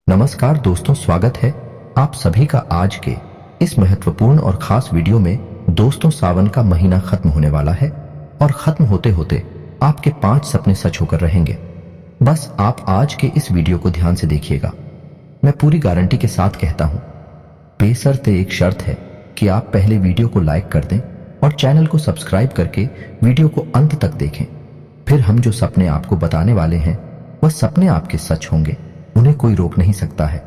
नमस्कार दोस्तों, स्वागत है आप सभी का आज के इस महत्वपूर्ण और खास वीडियो में। दोस्तों, सावन का महीना खत्म होने वाला है और खत्म होते होते आपके 5 सपने सच होकर रहेंगे। बस आप आज के इस वीडियो को ध्यान से देखिएगा। मैं पूरी गारंटी के साथ कहता हूं, बेशर्ते एक शर्त है कि आप पहले वीडियो को लाइक कर दें और चैनल को सब्सक्राइब करके वीडियो को अंत तक देखें। फिर हम जो सपने आपको बताने वाले हैं वह सपने आपके सच होंगे, उन्हें कोई रोक नहीं सकता है।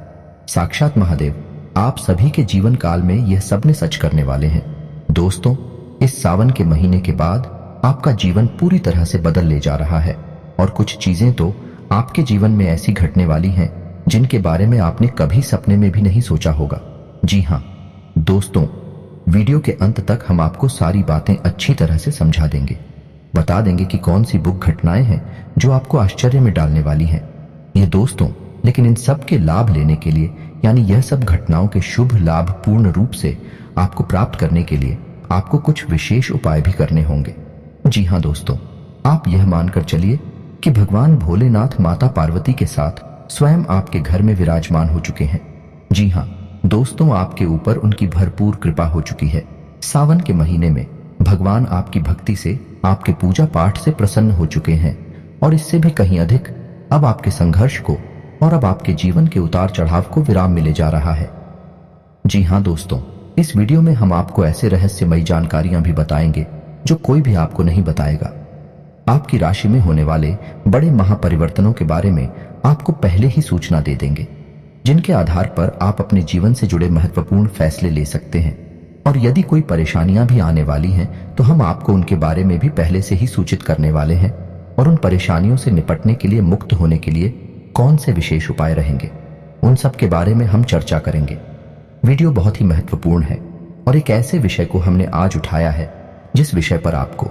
साक्षात महादेव आप सभी के जीवन काल में यह सपने सच करने वाले हैं। दोस्तों, इस सावन के महीने के बाद आपका जीवन पूरी तरह से बदल ले जा रहा है और कुछ चीजें तो आपके जीवन में ऐसी घटने वाली हैं जिनके बारे में आपने कभी सपने में भी नहीं सोचा होगा। जी हाँ दोस्तों, वीडियो के अंत तक हम आपको सारी बातें अच्छी तरह से समझा देंगे, बता देंगे कि कौन सी बुक घटनाएं हैं जो आपको आश्चर्य में डालने वाली हैं। ये दोस्तों, लेकिन इन सब के लाभ लेने के लिए, यानी यह सब घटनाओं के शुभ लाभ पूर्ण रूप से आपको प्राप्त करने के लिए आपको कुछ विशेष उपाय भी करने होंगे। जी हाँ दोस्तों, आप यह मानकर चलिए कि भगवान भोलेनाथ माता पार्वती के साथ स्वयं आपके घर में विराजमान हो चुके हैं। जी हाँ दोस्तों, आपके ऊपर उनकी भरपूर कृपा हो चुकी है। सावन के महीने में भगवान आपकी भक्ति से, आपके पूजा पाठ से प्रसन्न हो चुके हैं और इससे भी कहीं अधिक अब आपके संघर्ष को और अब आपके जीवन के उतार चढ़ाव को विराम मिले जा रहा है। जी हाँ दोस्तों, इस वीडियो में हम आपको ऐसे रहस्यमयी जानकारियां भी बताएंगे जो कोई भी आपको नहीं बताएगा। आपकी राशि में होने वाले बड़े महापरिवर्तनों के बारे में आपको पहले ही सूचना दे देंगे, जिनके आधार पर आप अपने जीवन से जुड़े महत्वपूर्ण फैसले ले सकते हैं। और यदि कोई परेशानियां भी आने वाली हैं तो हम आपको उनके बारे में भी पहले से ही सूचित करने वाले हैं और उन परेशानियों से निपटने के लिए, मुक्त होने के लिए कौन से विशेष उपाय रहेंगे, उन सब के बारे में हम चर्चा करेंगे। वीडियो बहुत ही महत्वपूर्ण है और एक ऐसे विषय को हमने आज उठाया है जिस विषय पर आपको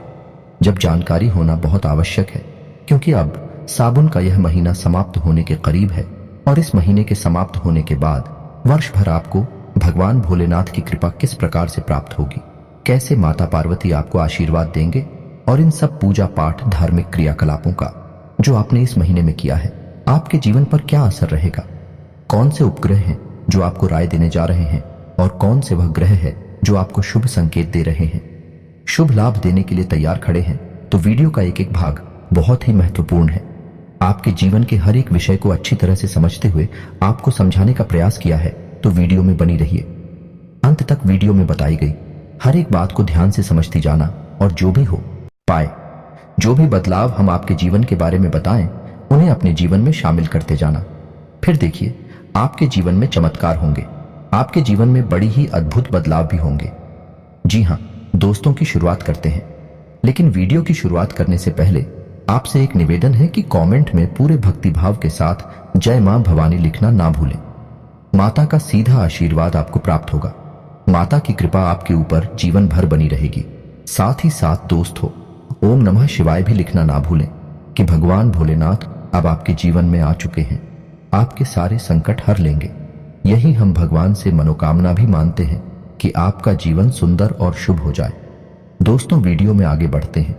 जब जानकारी होना बहुत आवश्यक है, क्योंकि अब सावन का यह महीना समाप्त होने के करीब है और इस महीने के समाप्त होने के बाद वर्ष भर आपको भगवान भोलेनाथ की कृपा किस प्रकार से प्राप्त होगी, कैसे माता पार्वती आपको आशीर्वाद देंगे और इन सब पूजा पाठ, धार्मिक क्रियाकलापों का जो आपने इस महीने में किया है आपके जीवन पर क्या असर रहेगा, कौन से उपग्रह हैं जो आपको राय देने जा रहे हैं और कौन से वह ग्रह है जो आपको शुभ संकेत दे रहे हैं, शुभ लाभ देने के लिए तैयार खड़े हैं। तो वीडियो का एक एक भाग बहुत ही महत्वपूर्ण है। आपके जीवन के हर एक विषय को अच्छी तरह से समझते हुए आपको समझाने का प्रयास किया है, तो वीडियो में बनी रहिए। अंत तक वीडियो में बताई गई हर एक बात को ध्यान से समझती जाना और जो भी हो पाए, जो भी बदलाव हम आपके जीवन के बारे में बताएं उन्हें अपने जीवन में शामिल करते जाना। फिर देखिए, आपके जीवन में चमत्कार होंगे, आपके जीवन में बड़ी ही अद्भुत बदलाव भी होंगे। जी हाँ दोस्तों, की शुरुआत करते हैं। लेकिन वीडियो की शुरुआत करने से पहले आपसे एक निवेदन है कि कमेंट में पूरे भक्तिभाव के साथ जय मां भवानी लिखना ना भूलें। माता का सीधा आशीर्वाद आपको प्राप्त होगा। माता की कृपा आपके ऊपर जीवन भर बनी रहेगी। साथ ही साथ दोस्तों, ओम नमः शिवाय भी लिखना ना भूलें कि भगवान भोलेनाथ अब आपके जीवन में आ चुके हैं, आपके सारे संकट हर लेंगे। यही हम भगवान से मनोकामना भी मानते हैं कि आपका जीवन सुंदर और शुभ हो जाए। दोस्तों, वीडियो में आगे बढ़ते हैं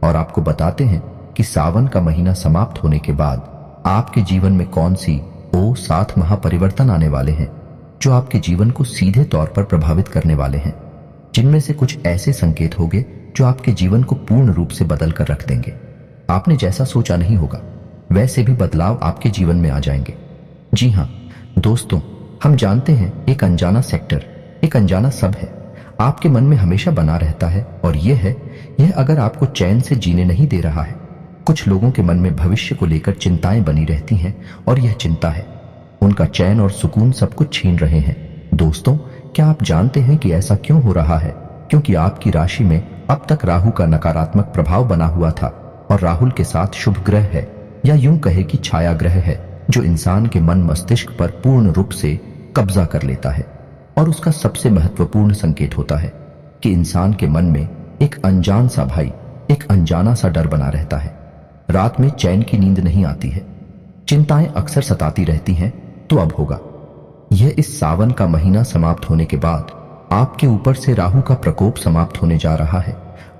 और आपको बताते हैं कि सावन का महीना समाप्त होने के बाद आपके जीवन में कौन सी 7 महापरिवर्तन आने वाले हैं जो आपके जीवन को सीधे तौर पर प्रभावित करने वाले हैं, जिनमें से कुछ ऐसे संकेत होंगे जो आपके जीवन को पूर्ण रूप से बदल कर रख देंगे। आपने जैसा सोचा नहीं होगा वैसे भी बदलाव आपके जीवन में आ जाएंगे। जी हाँ दोस्तों, हम जानते हैं एक अनजाना सेक्टर, एक अनजाना सब है आपके मन में हमेशा बना रहता है और यह अगर आपको चैन से जीने नहीं दे रहा है। कुछ लोगों के मन में भविष्य को लेकर चिंताएं बनी रहती हैं और यह चिंता है उनका चैन और सुकून सब कुछ छीन रहे हैं। दोस्तों, क्या आप जानते हैं कि ऐसा क्यों हो रहा है? क्योंकि आपकी राशि में अब तक राहु का नकारात्मक प्रभाव बना हुआ था और राहुल के साथ शुभ ग्रह है, या यूं कहे कि छाया ग्रह है, जो इंसान के मन मस्तिष्क पर पूर्ण रूप से कब्जा कर लेता है और उसका सबसे महत्वपूर्ण संकेत होता है कि इंसान के मन में एक अनजान सा भय, एक अनजाना सा डर बना रहता है। रात में चैन की नींद नहीं आती है, चिंताएं अक्सर सताती रहती हैं। तो अब होगा यह इस सावन का महीना समाप्त होने के बाद आपके ऊपर से राहु का प्रकोप समाप्त होने जा रहा है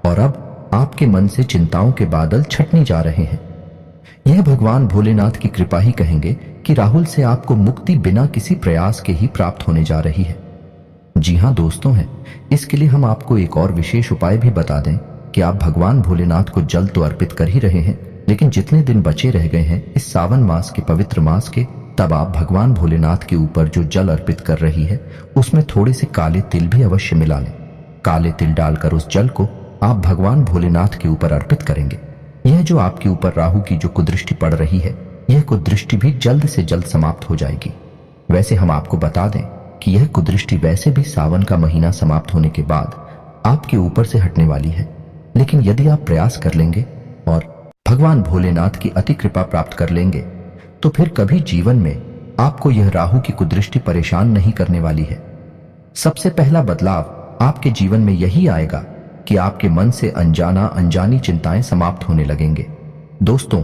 और अब आपके मन से चिंताओं के बादल छटने जा रहे हैं। यह भगवान भोलेनाथ की कृपा ही कहेंगे कि राहुल से आपको मुक्ति बिना किसी प्रयास के ही प्राप्त होने जा रही है। जी हाँ दोस्तों है, इसके लिए हम आपको एक और विशेष उपाय भी बता दें कि आप भगवान भोलेनाथ को जल तो अर्पित कर ही रहे हैं, लेकिन जितने दिन बचे रह गए हैं इस सावन मास के पवित्र मास के, तब आप भगवान भोलेनाथ के ऊपर जो जल अर्पित कर रही है उसमें थोड़े से काले तिल भी अवश्य मिला लें। काले तिल डालकर उस जल को आप भगवान भोलेनाथ के ऊपर अर्पित करेंगे। यह जो आपके ऊपर राहु की जो कुदृष्टि पड़ रही है, यह कुदृष्टि भी जल्द से जल्द समाप्त हो जाएगी। वैसे हम आपको बता दें कि यह कुदृष्टि वैसे भी सावन का महीना समाप्त होने के बाद आपके ऊपर से हटने वाली है, लेकिन यदि आप प्रयास कर लेंगे और भगवान भोलेनाथ की अति कृपा प्राप्त कर लेंगे तो फिर कभी जीवन में आपको यह राहु की कुदृष्टि परेशान नहीं करने वाली है। सबसे पहला बदलाव आपके जीवन में यही आएगा कि आपके मन से अनजानी चिंताएं समाप्त होने लगेंगे। दोस्तों,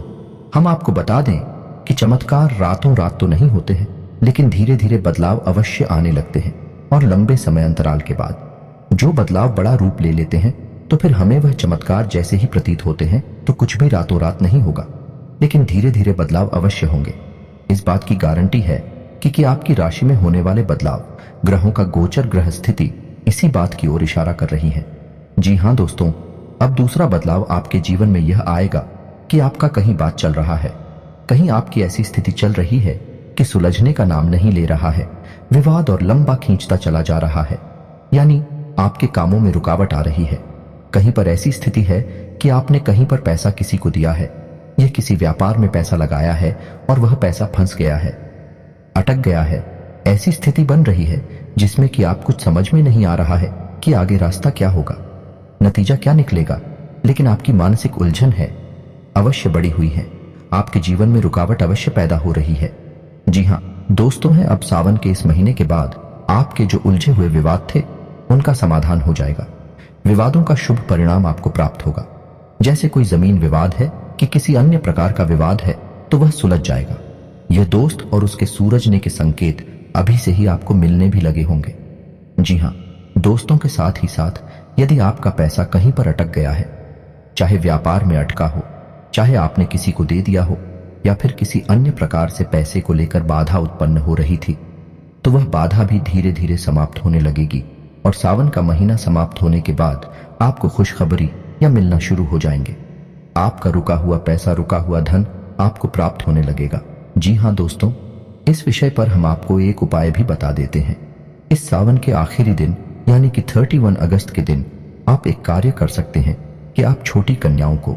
हम आपको बता दें कि चमत्कार रातों रात तो नहीं होते हैं, लेकिन धीरे धीरे बदलाव अवश्य आने लगते हैं और लंबे समय अंतराल के बाद जो बदलाव बड़ा रूप ले लेते हैं तो फिर हमें वह चमत्कार जैसे ही प्रतीत होते हैं तो कुछ भी रातों रात नहीं होगा, लेकिन धीरे धीरे बदलाव अवश्य होंगे। इस बात की गारंटी है कि आपकी राशि में होने वाले बदलाव ग्रहों का गोचर ग्रह स्थिति इसी बात की ओर इशारा कर रही है। जी हाँ दोस्तों, अब दूसरा बदलाव आपके जीवन में यह आएगा कि आपका कहीं बात चल रहा है, कहीं आपकी ऐसी स्थिति चल रही है कि सुलझने का नाम नहीं ले रहा है, विवाद और लंबा खींचता चला जा रहा है, यानी आपके कामों में रुकावट आ रही है। कहीं पर ऐसी स्थिति है कि आपने कहीं पर पैसा किसी को दिया है या किसी व्यापार में पैसा लगाया है और वह पैसा फंस गया है, अटक गया है। ऐसी स्थिति बन रही है जिसमें कि आप कुछ समझ में नहीं आ रहा है कि आगे रास्ता क्या होगा, नतीजा क्या निकलेगा, लेकिन आपकी मानसिक उलझन है अवश्य बड़ी हुई है, आपके जीवन में रुकावट अवश्य पैदा हो रही है। जी हाँ दोस्तों है, अब सावन के इस महीने के बाद आपके जो उलझे हुए विवाद थे उनका समाधान हो जाएगा। विवादों का शुभ परिणाम आपको प्राप्त होगा। जैसे कोई जमीन विवाद है कि किसी अन्य प्रकार का विवाद है तो वह सुलझ जाएगा। यह दोस्त और उसके सूरजने के संकेत अभी से ही आपको मिलने भी लगे होंगे। जी हाँ दोस्तों के साथ ही साथ यदि आपका पैसा कहीं पर अटक गया है, चाहे व्यापार में अटका हो, चाहे आपने किसी को दे दिया हो या फिर किसी अन्य प्रकार से पैसे को लेकर बाधा उत्पन्न हो रही थी, तो वह बाधा भी धीरे धीरे समाप्त होने लगेगी और सावन का महीना समाप्त होने के बाद आपको खुशखबरी या मिलना शुरू हो जाएंगे। आपका रुका हुआ पैसा, रुका हुआ धन आपको प्राप्त होने लगेगा। जी हाँ दोस्तों, इस विषय पर हम आपको एक उपाय भी बता देते हैं। इस सावन के आखिरी दिन यानी कि 31 अगस्त के दिन आप एक कार्य कर सकते हैं कि आप छोटी कन्याओं को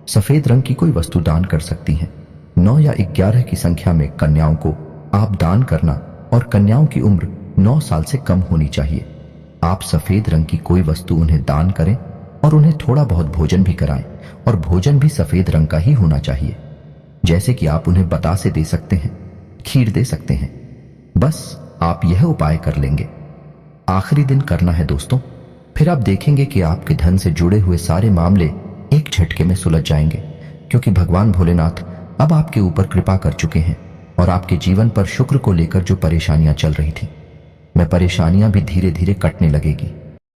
सफेद रंग की कोई वस्तु दान कर सकती हैं। 9 या 11 की संख्या में कन्याओं को आप दान करना और कन्याओं की उम्र 9 साल से कम होनी चाहिए। आप सफेद रंग की कोई वस्तु उन्हें दान करें और उन्हें थोड़ा बहुत भोजन भी कराएं, और भोजन भी सफेद रंग का ही होना चाहिए। जैसे कि आप उन्हें बतासे दे सकते हैं, खीर दे सकते हैं। बस आप यह उपाय कर लेंगे, आखिरी दिन करना है दोस्तों, फिर आप देखेंगे कि आपके धन से जुड़े हुए सारे मामले एक झटके में सुलझ जाएंगे, क्योंकि भगवान भोलेनाथ अब आपके ऊपर कृपा कर चुके हैं और आपके जीवन पर शुक्र को लेकर जो परेशानियां चल रही थी, वह परेशानियां भी धीरे धीरे कटने लगेगी,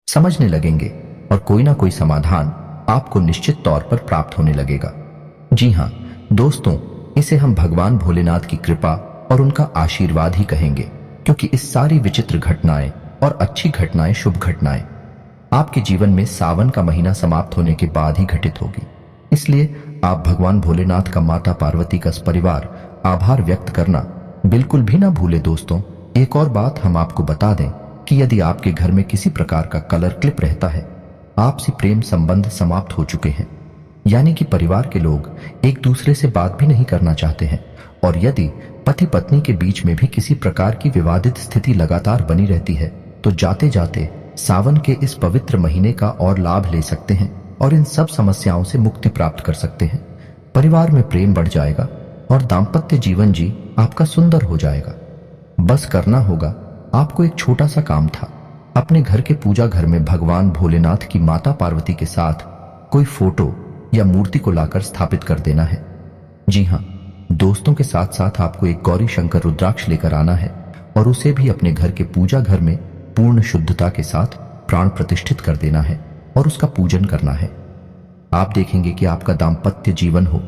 समझने लगेंगे और कोई ना कोई समाधान आपको निश्चित तौर पर प्राप्त होने लगेगा। जी हाँ दोस्तों, इसे हम भगवान भोलेनाथ की कृपा और उनका आशीर्वाद ही कहेंगे, क्योंकि इस सारी विचित्र घटनाएं और अच्छी घटनाएं, शुभ घटनाएं आपके जीवन में सावन का महीना समाप्त होने के बाद ही घटित होगी। इसलिए आप भगवान भोलेनाथ का, माता पार्वती का परिवार आभार व्यक्त करना बिल्कुल भी ना भूले। दोस्तों, एक और बात हम आपको बता दें कि यदि आपके घर में किसी प्रकार का कलर क्लिप रहता है, आपसी प्रेम संबंध समाप्त हो चुके हैं, यानी कि परिवार के लोग एक दूसरे से बात भी नहीं करना चाहते हैं, और यदि पति पत्नी के बीच में भी किसी प्रकार की विवादित स्थिति लगातार बनी रहती है, तो जाते जाते सावन के इस पवित्र महीने का और लाभ ले सकते हैं और इन सब समस्याओं से मुक्ति प्राप्त कर सकते हैं। परिवार में प्रेम बढ़ जाएगा और दाम्पत्य जीवन जी आपका सुंदर हो जाएगा। बस करना होगा आपको एक छोटा सा काम था, अपने घर के पूजा घर में भगवान भोलेनाथ की माता पार्वती के साथ कोई फोटो या मूर्ति को लाकर स्थापित कर देना है। जी हाँ दोस्तों, के साथ साथ आपको एक गौरी शंकर रुद्राक्ष लेकर आना है और उसे भी अपने घर के पूजा घर में पूर्ण शुद्धता के साथ प्राण प्रतिष्ठित कर देना है और उसका पूजन करना है। आप देखेंगे कि आपका दाम्पत्य जीवन हो,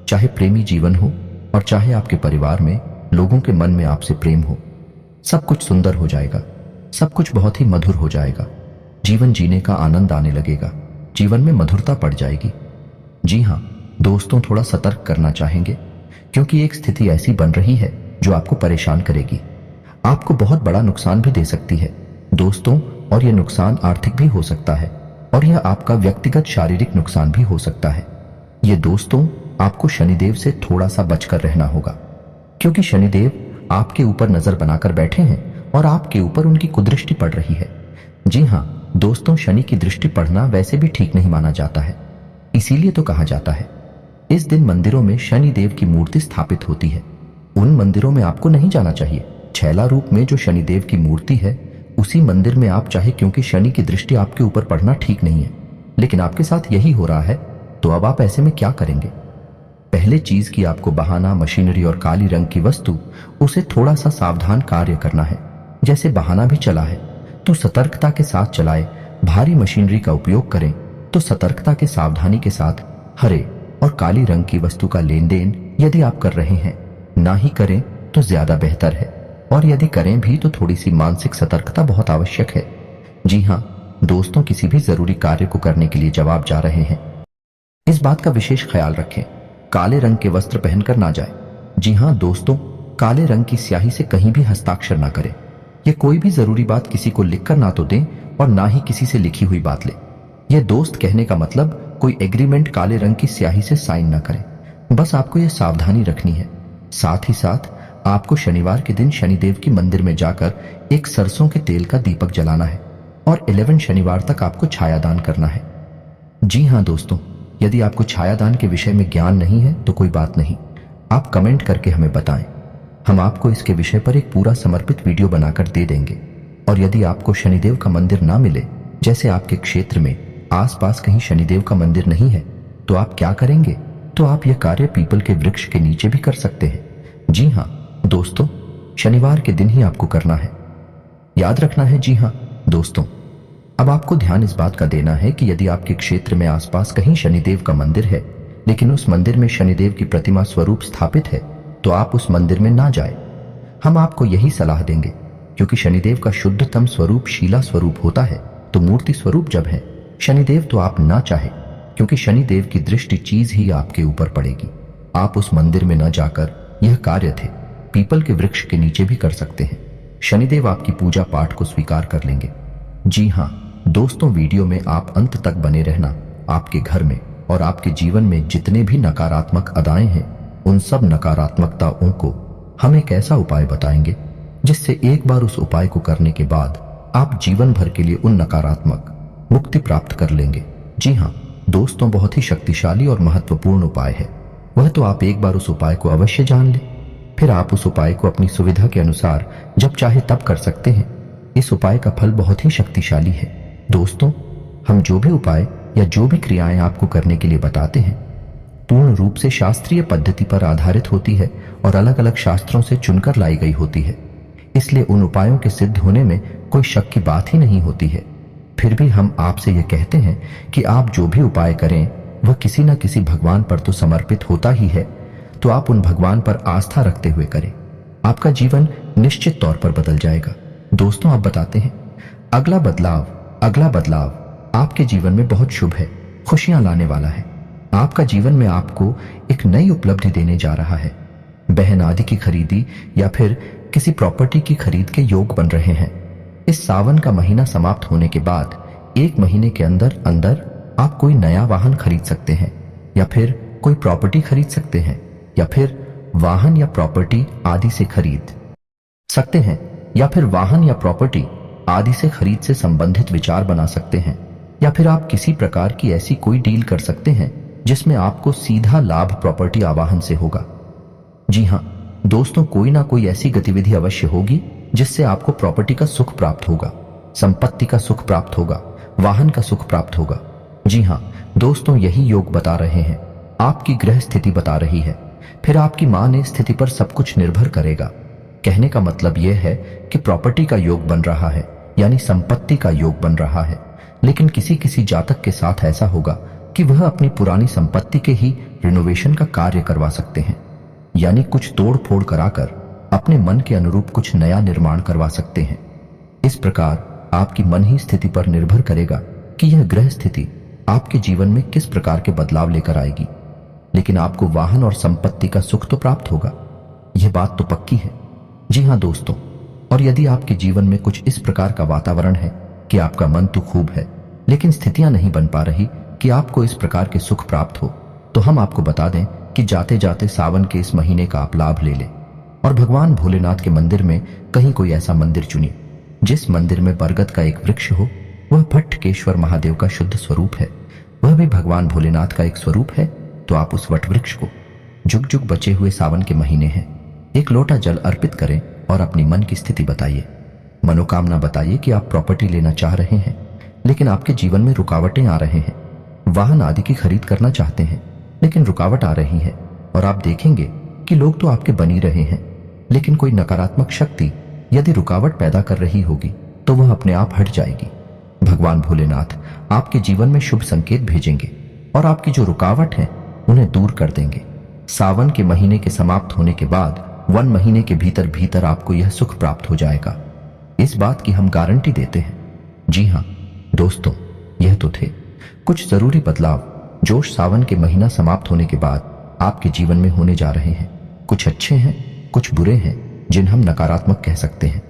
चाहे प्रेमी जीवन हो, और चाहे आपके परिवार में लोगों के मन में आपसे प्रेम हो। सब कुछ सुंदर हो जाएगा, सब कुछ बहुत ही मधुर हो जाएगा। जीवन जीने का आनंद आने लगेगा, जीवन में मधुरता पड़ जाएगी। जी हाँ दोस्तों, थोड़ा सतर्क करना चाहेंगे क्योंकि एक स्थिति ऐसी बन रही है जो आपको परेशान करेगी, आपको बहुत बड़ा नुकसान भी दे सकती है दोस्तों। और यह नुकसान आर्थिक भी हो सकता है और यह आपका व्यक्तिगत शारीरिक नुकसान भी हो सकता है। ये दोस्तों, आपको शनिदेव से थोड़ा सा बचकर रहना होगा क्योंकि शनिदेव आपके ऊपर नजर बनाकर बैठे हैं और आपके ऊपर उनकी कुदृष्टि पड़ रही है। जी हाँ दोस्तों, शनि की दृष्टि पड़ना वैसे भी ठीक नहीं माना जाता है, इसीलिए तो कहा जाता है इस दिन मंदिरों में शनिदेव की मूर्ति स्थापित होती है। उन मंदिरों में आपको नहीं जाना चाहिए। छैला रूप में जो शनिदेव की मूर्ति है उसी मंदिर में आप चाहे, क्योंकि शनि की दृष्टि आपके ऊपर पड़ना ठीक नहीं है। लेकिन आपके साथ यही हो रहा है, तो अब आप ऐसे में क्या करेंगे? पहले चीज की आपको बहाना, मशीनरी और काली रंग की वस्तु, उसे थोड़ा सा सावधान कार्य करना है। जैसे बहाना भी चला है तो सतर्कता के साथ चलाए, भारी मशीनरी का उपयोग करें तो सतर्कता के सावधानी के साथ हरे और काली रंग की वस्तु का लेन देन यदि आप कर रहे हैं, ना ही करें तो ज्यादा बेहतर है। और यदि करें भी तो थोड़ी सी मानसिक सतर्कता बहुत आवश्यक है। जी हाँ दोस्तों, किसी भी जरूरी कार्य को करने के लिए जब आप जा रहे हैं, इस बात का विशेष ख्याल रखें, काले रंग के वस्त्र पहनकर ना जाए। जी हाँ दोस्तों, काले रंग की स्याही से कहीं भी हस्ताक्षर ना करें। यह कोई भी जरूरी बात किसी को लिखकर ना तो दें और ना ही किसी से लिखी हुई बात ले। यह दोस्त कहने का मतलब कोई एग्रीमेंट काले रंग की स्याही से साइन ना करें। बस आपको यह सावधानी रखनी है। साथ ही साथ आपको शनिवार के दिन शनिदेव की मंदिर में जाकर एक सरसों के तेल का दीपक जलाना है और 11 शनिवार तक आपको छायादान करना है। जी हाँ दोस्तों, यदि आपको छायादान के विषय में ज्ञान नहीं है तो कोई बात नहीं, आप कमेंट करके हमें बताएं, हम आपको इसके विषय पर एक पूरा समर्पित वीडियो बनाकर दे देंगे। और यदि आपको शनिदेव का मंदिर ना मिले, जैसे आपके क्षेत्र में आसपास कहीं शनिदेव का मंदिर नहीं है, तो आप क्या करेंगे? तो आप यह कार्य पीपल के वृक्ष के नीचे भी कर सकते हैं। जी हाँ दोस्तों, शनिवार के दिन ही आपको करना है, याद रखना है। जी हाँ दोस्तों, अब आपको ध्यान इस बात का देना है कि यदि आपके क्षेत्र में आसपास कहीं शनिदेव का मंदिर है, लेकिन उस मंदिर में शनिदेव की प्रतिमा स्वरूप स्थापित है, तो आप उस मंदिर में ना जाए। हम आपको यही सलाह देंगे क्योंकि शनिदेव का शुद्धतम स्वरूप शीला स्वरूप होता है, तो मूर्ति स्वरूप जब है शनिदेव, तो आप ना चाहे क्योंकि शनिदेव की दृष्टि चीज ही आपके ऊपर पड़ेगी। आप उस मंदिर में न जाकर यह कार्य थे पीपल के वृक्ष के नीचे भी कर सकते हैं। शनिदेव आपकी पूजा पाठ को स्वीकार कर लेंगे। जी हाँ दोस्तों, वीडियो में आप अंत तक बने रहना। आपके घर में और आपके जीवन में जितने भी नकारात्मक अदाएं हैं, उन सब नकारात्मकताओं को हम एक ऐसा उपाय बताएंगे जिससे एक बार उस उपाय को करने के बाद आप जीवन भर के लिए उन नकारात्मक मुक्ति प्राप्त कर लेंगे। जी हाँ दोस्तों, बहुत ही शक्तिशाली और महत्वपूर्ण उपाय है। वह तो आप एक बार उस उपाय को अवश्य जान लें, फिर आप उस उपाय को अपनी सुविधा के अनुसार जब चाहे तब कर सकते हैं। इस उपाय का फल बहुत ही शक्तिशाली है। दोस्तों, हम जो भी उपाय या जो भी क्रियाएं आपको करने के लिए बताते हैं, पूर्ण रूप से शास्त्रीय पद्धति पर आधारित होती है और अलग अलग शास्त्रों से चुनकर लाई गई होती है। इसलिए उन उपायों के सिद्ध होने में कोई शक की बात ही नहीं होती है। फिर भी हम आपसे यह कहते हैं कि आप जो भी उपाय करें वह किसी न किसी भगवान पर तो समर्पित होता ही है, तो आप उन भगवान पर आस्था रखते हुए करें। आपका जीवन निश्चित तौर पर बदल जाएगा। दोस्तों, आप बताते हैं अगला बदलाव आपके जीवन में बहुत शुभ है, खुशियां लाने वाला है। आपका जीवन में आपको एक नई उपलब्धि देने जा रहा है। बहन आदि की खरीदी या फिर किसी प्रॉपर्टी की खरीद के योग बन रहे हैं। इस सावन का महीना समाप्त होने के बाद 1 महीने के अंदर अंदर आप कोई नया वाहन खरीद सकते हैं, या फिर कोई प्रॉपर्टी खरीद सकते हैं, या फिर वाहन या प्रॉपर्टी आदि से खरीद सकते हैं, या फिर वाहन या प्रॉपर्टी आदि से खरीद से संबंधित विचार बना सकते हैं, या फिर आप किसी प्रकार की ऐसी कोई डील कर सकते हैं जिसमें आपको सीधा लाभ प्रॉपर्टी आवाहन से होगा। जी हाँ दोस्तों, कोई ना कोई ऐसी गतिविधि अवश्य होगी जिससे आपको प्रॉपर्टी का सुख प्राप्त होगा, संपत्ति का सुख प्राप्त होगा, वाहन का सुख प्राप्त होगा। जी हाँ दोस्तों, यही योग बता रहे हैं, आपकी ग्रह स्थिति बता रही है, फिर आपकी मां स्थिति पर सब कुछ निर्भर करेगा। कहने का मतलब यह है कि प्रॉपर्टी का योग बन रहा है, यानी संपत्ति का योग बन रहा है। लेकिन किसी किसी जातक के साथ ऐसा होगा कि वह अपनी पुरानी संपत्ति के ही रिनोवेशन का कार्य करवा सकते हैं, यानी कुछ तोड़ फोड़ कराकर अपने मन के अनुरूप कुछ नया निर्माण करवा सकते हैं। इस प्रकार आपकी मन ही स्थिति पर निर्भर करेगा कि यह ग्रह स्थिति आपके जीवन में किस प्रकार के बदलाव लेकर आएगी। लेकिन आपको वाहन और संपत्ति का सुख तो प्राप्त होगा, यह बात तो पक्की है। जी हाँ दोस्तों, और यदि आपके जीवन में कुछ इस प्रकार का वातावरण है कि आपका मन तो खूब है लेकिन स्थितियां नहीं बन पा रही कि आपको इस प्रकार के सुख प्राप्त हो, तो हम आपको बता दें कि जाते जाते सावन के इस महीने का आप लाभ ले लें और भगवान भोलेनाथ के मंदिर में कहीं कोई ऐसा मंदिर चुनिए जिस मंदिर में बरगद का एक वृक्ष हो। वह भट्टकेश्वर महादेव का शुद्ध स्वरूप है, वह भी भगवान भोलेनाथ का एक स्वरूप है। तो आप उस वट वृक्ष को जुग जुग बचे हुए सावन के महीने हैं, एक लोटा जल अर्पित करें और अपनी मन की स्थिति बताइए। मनोकामना बताइए कि आप प्रॉपर्टी लेना चाह रहे हैं लेकिन आपके जीवन में रुकावटें आ रहे हैं। वाहन आदि की खरीद करना चाहते हैं लेकिन रुकावट आ रही है और आप देखेंगे कि लोग तो आपके बनी रहे हैं लेकिन कोई नकारात्मक शक्ति यदि रुकावट पैदा कर रही होगी तो वह अपने आप हट जाएगी। भगवान भोलेनाथ आपके जीवन में शुभ संकेत भेजेंगे और आपकी जो रुकावट है उन्हें दूर कर देंगे। सावन के महीने के समाप्त होने के बाद 1 महीने के भीतर भीतर आपको यह सुख प्राप्त हो जाएगा, इस बात की हम गारंटी देते हैं। जी हाँ दोस्तों, यह तो थे कुछ जरूरी बदलाव जो सावन के महीना समाप्त होने के बाद आपके जीवन में होने जा रहे हैं। कुछ अच्छे हैं, कुछ बुरे हैं जिन्हें हम नकारात्मक कह सकते हैं।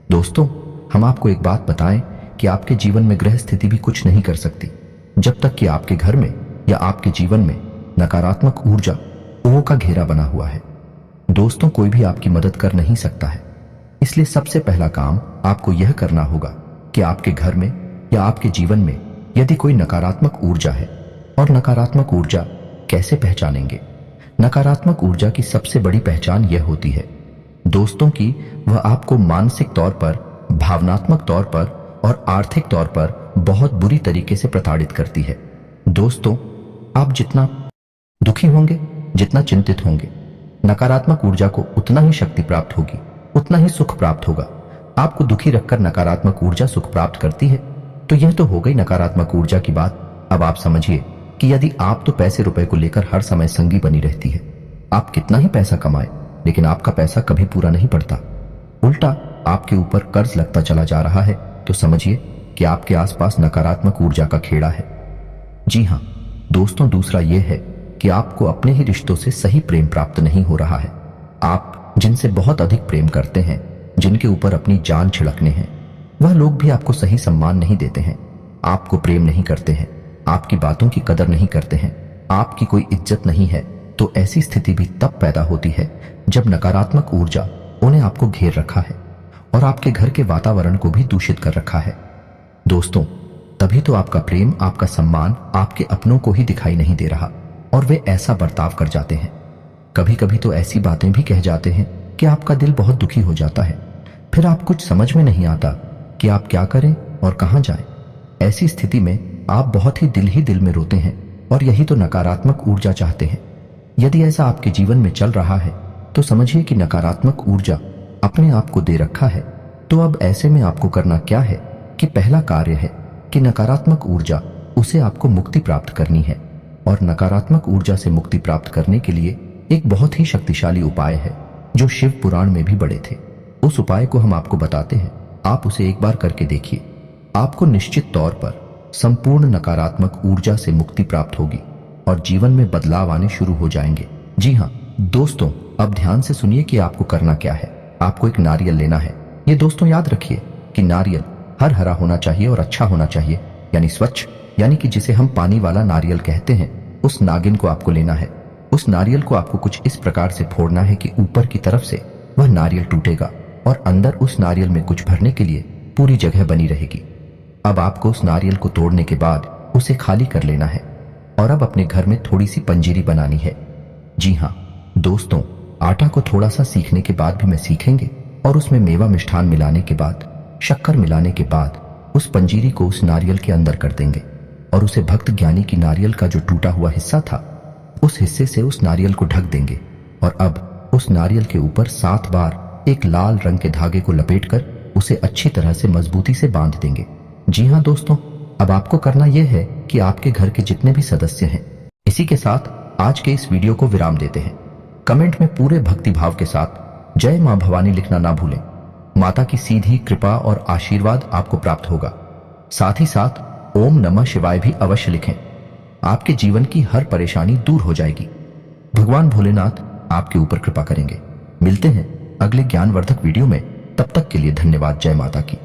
दोस्तों, हम आपको एक बात बताएं कि आपके जीवन में ग्रह स्थिति भी कुछ नहीं कर सकती जब तक कि आपके घर में या आपके जीवन में नकारात्मक ऊर्जा ओह का घेरा बना हुआ है। दोस्तों, कोई भी आपकी मदद कर नहीं सकता है, इसलिए सबसे पहला काम आपको यह करना होगा कि आपके घर में या आपके जीवन में यदि कोई नकारात्मक ऊर्जा है, और नकारात्मक ऊर्जा कैसे पहचानेंगे? नकारात्मक ऊर्जा की सबसे बड़ी पहचान यह होती है दोस्तों कि वह आपको मानसिक तौर पर, भावनात्मक तौर पर और आर्थिक तौर पर बहुत बुरी तरीके से प्रताड़ित करती है। दोस्तों, आप जितना दुखी होंगे, जितना चिंतित होंगे, नकारात्मक ऊर्जा को उतना ही शक्ति प्राप्त होगी, उतना ही सुख प्राप्त होगा। आपको दुखी रखकर नकारात्मक ऊर्जा सुख प्राप्त करती है, तो यह तो हो गई नकारात्मक ऊर्जा की बात। अब आप समझिए कि यदि आप तो पैसे रुपए को लेकर हर समय संगी बनी रहती है, आप कितना ही पैसा कमाए लेकिन आपका पैसा कभी पूरा नहीं पड़ता, उल्टा आपके ऊपर कर्ज लगता चला जा रहा है, तो समझिए कि आपके आसपास नकारात्मक ऊर्जा का खेड़ा है। जी हाँ दोस्तों, दूसरा यह है कि आपको अपने ही रिश्तों से सही प्रेम प्राप्त नहीं हो रहा है। आप जिनसे बहुत अधिक प्रेम करते हैं, जिनके ऊपर अपनी जान छिड़कने हैं, वह लोग भी आपको सही सम्मान नहीं देते हैं, आपको प्रेम नहीं करते हैं, आपकी बातों की कदर नहीं करते हैं, आपकी कोई इज्जत नहीं है। तो ऐसी स्थिति भी तब पैदा होती है जब नकारात्मक ऊर्जा उन्हें आपको घेर रखा है और आपके घर के वातावरण को भी दूषित कर रखा है। दोस्तों, तभी तो आपका प्रेम, आपका सम्मान आपके अपनों को ही दिखाई नहीं दे रहा और वे ऐसा बर्ताव कर जाते हैं। कभी कभी तो ऐसी बातें भी कह जाते हैं कि आपका दिल बहुत दुखी हो जाता है। फिर आप कुछ समझ में नहीं आता कि आप क्या करें और कहां जाएं। ऐसी स्थिति में आप बहुत ही दिल में रोते हैं और यही तो नकारात्मक ऊर्जा चाहते हैं। यदि ऐसा आपके जीवन में चल रहा है तो समझिए कि नकारात्मक ऊर्जा अपने आप को दे रखा है। तो अब ऐसे में आपको करना क्या है कि पहला कार्य है कि नकारात्मक ऊर्जा उसे आपको मुक्ति प्राप्त करनी है। और नकारात्मक ऊर्जा से मुक्ति प्राप्त करने के लिए एक बहुत ही शक्तिशाली उपाय है जो शिव पुराण में भी बड़े थे। उस उपाय को हम आपको बताते हैं, आप उसे एक बार करके देखिए। आपको निश्चित तौर पर संपूर्ण नकारात्मक ऊर्जा से मुक्ति प्राप्त होगी और जीवन में बदलाव आने शुरू हो जाएंगे। जी हाँ दोस्तों, अब ध्यान से सुनिए कि आपको करना क्या है। आपको एक नारियल लेना है। ये दोस्तों याद रखिए कि नारियल हर हरा होना चाहिए और अच्छा होना चाहिए, यानी स्वच्छ, यानी कि जिसे हम पानी वाला नारियल कहते हैं। उस नागिन को आपको लेना है। उस नारियल को आपको कुछ इस प्रकार से फोड़ना है कि ऊपर की तरफ से वह नारियल टूटेगा और अंदर उस नारियल में कुछ भरने के लिए पूरी जगह बनी रहेगी। अब आपको उस नारियल को तोड़ने के बाद उसे खाली कर लेना है और अब अपने घर में थोड़ी सी पंजीरी बनानी है। जी हाँ दोस्तों, आटा को थोड़ा सा सीखने के बाद भी मैं सीखेंगे और उसमें मेवा मिष्ठान मिलाने के बाद, शक्कर मिलाने के बाद उस पंजीरी को उस नारियल के अंदर कर देंगे और उसे भक्त ज्ञानी की नारियल का जो टूटा हुआ हिस्सा था उस हिस्से से उस नारियल को ढक देंगे और अब उस नारियल के ऊपर 7 बार एक लाल रंग के धागे को लपेटकर उसे अच्छी तरह से मजबूती से बांध देंगे। जी हाँ दोस्तों, अब आपको करना यह है कि आपके घर के जितने भी सदस्य हैं, इसी के साथ आज के इस वीडियो को विराम देते हैं। कमेंट में पूरे भक्ति भाव के साथ जय मां भवानी लिखना ना भूलें। माता की सीधी कृपा और आशीर्वाद आपको प्राप्त होगा। साथ ही साथ ओम नमः शिवाय भी अवश्य लिखें। आपके जीवन की हर परेशानी दूर हो जाएगी। भगवान भोलेनाथ आपके ऊपर कृपा करेंगे। मिलते हैं अगले ज्ञानवर्धक वीडियो में। तब तक के लिए धन्यवाद। जय माता की।